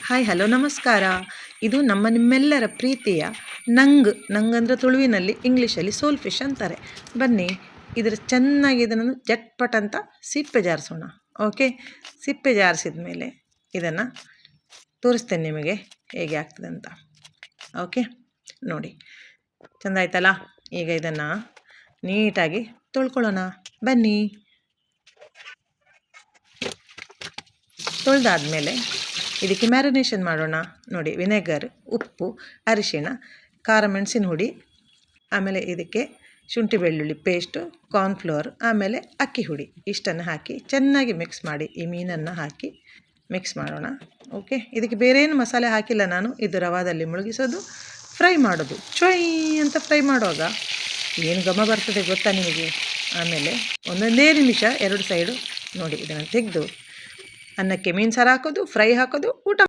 Hi hello ನಮಸ್ಕಾರ. ಇದು ನಿಮ್ಮೆಲ್ಲರ ಪ್ರೀತಿಯ ನಂಗಂದ್ರೆ ತುಳುವಿನಲ್ಲಿ ಇಂಗ್ಲೀಷಲ್ಲಿ ಸೋಲ್ ಫಿಶ್ ಅಂತಾರೆ. ಬನ್ನಿ ಚೆನ್ನಾಗಿ ಇದನ್ನು ಜಟ್ಪಟ್ ಅಂತ ಸಿಪ್ಪೆ ಜಾರಿಸೋಣ. ಓಕೆ, ಸಿಪ್ಪೆ ಜಾರಿಸಿದ ಮೇಲೆ ಇದನ್ನು ತೋರಿಸ್ತೇನೆ ನಿಮಗೆ ಹೇಗೆ ಆಗ್ತದೆ ಅಂತ. ಓಕೆ, ನೋಡಿ ಚೆಂದ ಆಯ್ತಲ್ಲ. ಈಗ ಇದನ್ನು ನೀಟಾಗಿ ತೊಳ್ಕೊಳ್ಳೋಣ. ಬನ್ನಿ. ತೊಳೆದಾದ್ಮೇಲೆ ಇದಕ್ಕೆ ಮ್ಯಾರಿನೇಷನ್ ಮಾಡೋಣ. ನೋಡಿ, ವಿನೆಗರ್, ಉಪ್ಪು, ಅರಿಶಿಣ, ಖಾರ ಮೆಣಸಿನ ಹುಡಿ, ಆಮೇಲೆ ಇದಕ್ಕೆ ಶುಂಠಿ ಬೆಳ್ಳುಳ್ಳಿ ಪೇಸ್ಟು, ಕಾರ್ನ್ಫ್ಲೋರ್, ಆಮೇಲೆ ಅಕ್ಕಿ ಹುಡಿ ಇಷ್ಟನ್ನು ಹಾಕಿ ಚೆನ್ನಾಗಿ ಮಿಕ್ಸ್ ಮಾಡಿ ಈ ಮೀನನ್ನು ಹಾಕಿ ಮಿಕ್ಸ್ ಮಾಡೋಣ. ಓಕೆ, ಇದಕ್ಕೆ ಬೇರೆ ಏನು ಮಸಾಲೆ ಹಾಕಿಲ್ಲ ನಾನು. ಇದು ರವಾದಲ್ಲಿ ಮುಳುಗಿಸೋದು, ಫ್ರೈ ಮಾಡೋದು. ಚೊಯ್ ಅಂತ ಫ್ರೈ ಮಾಡುವಾಗ ಏನು ಘಮ ಬರ್ತದೆ ಗೊತ್ತಾ ನಿಮಗೆ. ಆಮೇಲೆ ಒಂದೊಂದೇ ನಿಮಿಷ ಎರಡು ಸೈಡು ನೋಡಿ ಇದನ್ನು ತೆಗೆದು ಅನ್ನಕ್ಕೆ ಮೀನು ಸಾರು ಹಾಕೋದು, ಫ್ರೈ ಹಾಕೋದು, ಊಟ